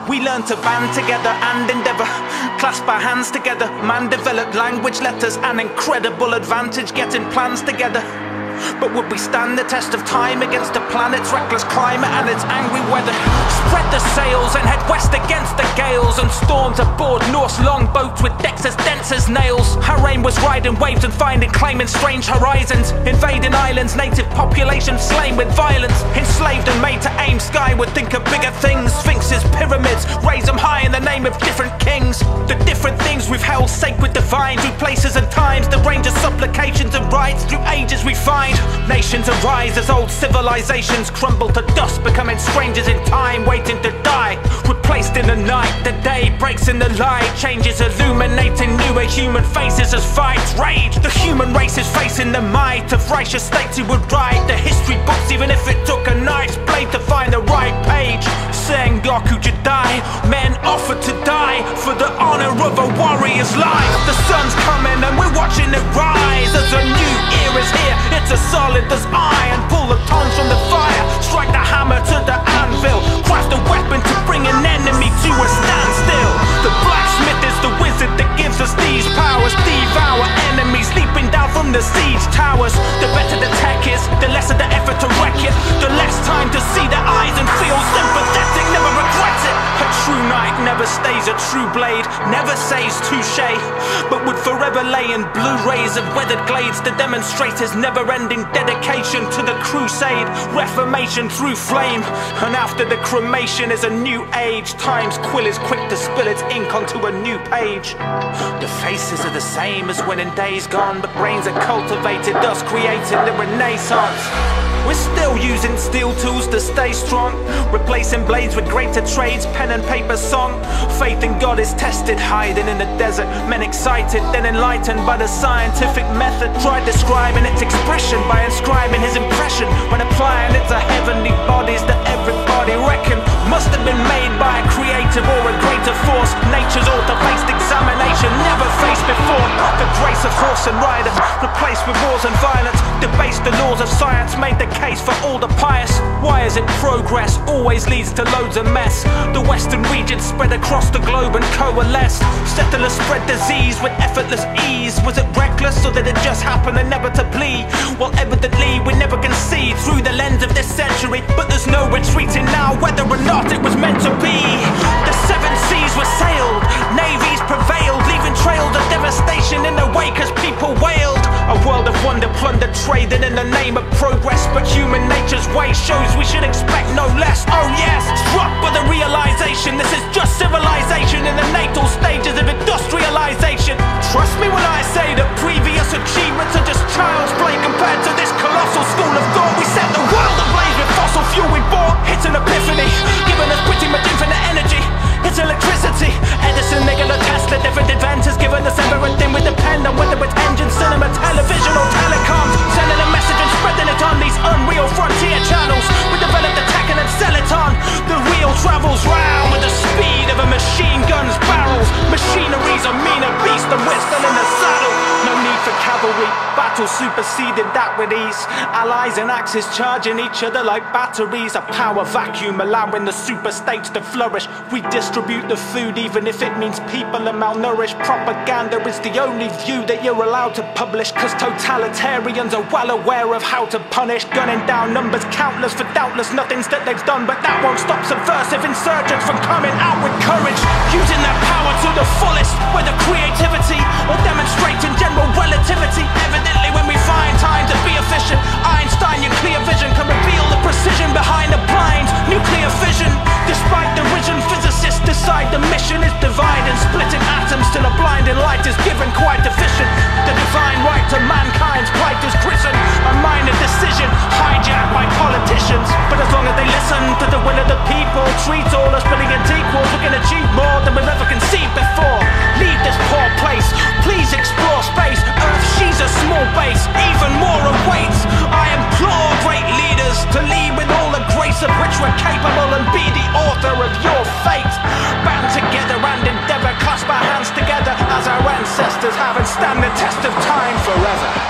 We learn to band together and endeavor, clasp our hands together. Man developed language, letters, an incredible advantage getting plans together. But would we stand the test of time against the planet's reckless climate and its angry weather? Spread the sails and head west against the gales, and storms aboard Norse longboats with decks as dense as nails. Our aim was riding waves and finding, claiming strange horizons, invading islands, native population slain with violence, enslaved and made to aim skyward, think of bigger things. Sphinxes, pyramids, raise them high in the name of different kings. The different things we've held sacred, divine, through places and times. The range of supplications and rites through ages we find. Nations arise as old civilizations crumble to dust, becoming strangers in time, waiting to die. Replaced in the night, the day breaks in the light, changes illuminating newer human faces as fights rage. The human race is facing the might of righteous states who would write the history books, even if it took a knife's blade to find the right page. Saying Goku Jedi, men offered to die for the honor of a warrior's life. The sun's coming and we're watching it rise as a new era's here. It's as solid as iron. Pull the tongues from the fire, strike the hammer to the anvil, craft a weapon to bring an enemy to a standstill. The blacksmith is the wizard that gives us these powers, devour enemies leaping down from the siege towers. The better the tech is, the lesser the effort to wreck it, the less time to see the eyes and feel sympathetic, never regrets it. A true knight never stays a true blade, never says touche, but would forever lay in Blu-rays of weathered glades to demonstrate his never-ending dedication to the crusade. Reformation through flame, and after the cremation is a new age. Time's quill is quick to spill its ink onto a new page. The faces are the same as when in days gone, but brains are cultivated, thus creating the Renaissance. We're still using steel tools to stay strong, replacing blades with greater trades, pen and paper song. Faith in God is tested, hiding in the desert. Men excited, then enlightened by the scientific method. Try describing its expression by inscribing his impression, when applying it to heavenly bodies that everybody reckon must have been made by a creative or a greater force. Nature's author-faced examination, never faced before. The grace of horse and rider, replaced with wars and violence. Debased the laws of science, made the case for all the pious. Why is it progress always leads to loads of mess? The western regions spread across the globe and coalesce. Settlers spread disease with effortless ease. Was it reckless or did it just happen inevitably? Well, evidently we never can see through the lens of this century, but there's no retreating now, whether or not it was meant to be. The seven seas were sailed, navies prevailed, leaving trails of devastation in the wake as people wailed. A world of wonder, plunder, trading in the name of progress, but human nature's way shows we should expect no less. Oh yes, struck by the realization this is just civilization in the natal stages of industrialization. Trust me when I say that previous achievements are just child's play compared to this colossal school of thought. We set the world ablaze with fossil fuel we bought. It's an epiphany, giving us pretty much infinite energy. It's electricity. Edison, Nikola Tesla, different inventors giving us everything we depend on, whether it's engine, cinema, television or telecoms. Sending a message and spreading it on these unreal frontier channels. We develop the tech and then sell it on. The wheel travels round with the speed of a machine gun's barrels. Machinery's a meaner beast and we're still in the saddle. No need for cavalry, battle superseded that with ease. Allies and axes charging each other like batteries. A power vacuum allowing the super states to flourish. We distribute the food even if it means people are malnourished. Propaganda is the only view that you're allowed to publish, cause totalitarians are well aware of how to punish. Gunning down numbers countless for doubtless nothings that they've done, but that won't stop subversive insurgents from coming out with courage, using their power to the fullest, whether creativity or demonstrating general relativity. Evidently when we find time to be efficient, Einstein, your clear vision can reveal the precision behind the blind nuclear fission. Despite the risen physicists decide the mission is dividing, splitting atoms till a blinding light is given quite efficient. The divine right to mankind's plight is christened, a minor decision hijacked by politicians. But as long as they listen to the will of the people, treat all us brilliant equals, we can achieve more than we've ever conceived before. Leave this poor place, please explore space. Earth, she's a small base, even more awaits. I implore great leaders to lead with all the grace of which we're capable and be the author of your fate. Band together and endeavor, clasp our hands together as our ancestors have, and stand the test of time forever.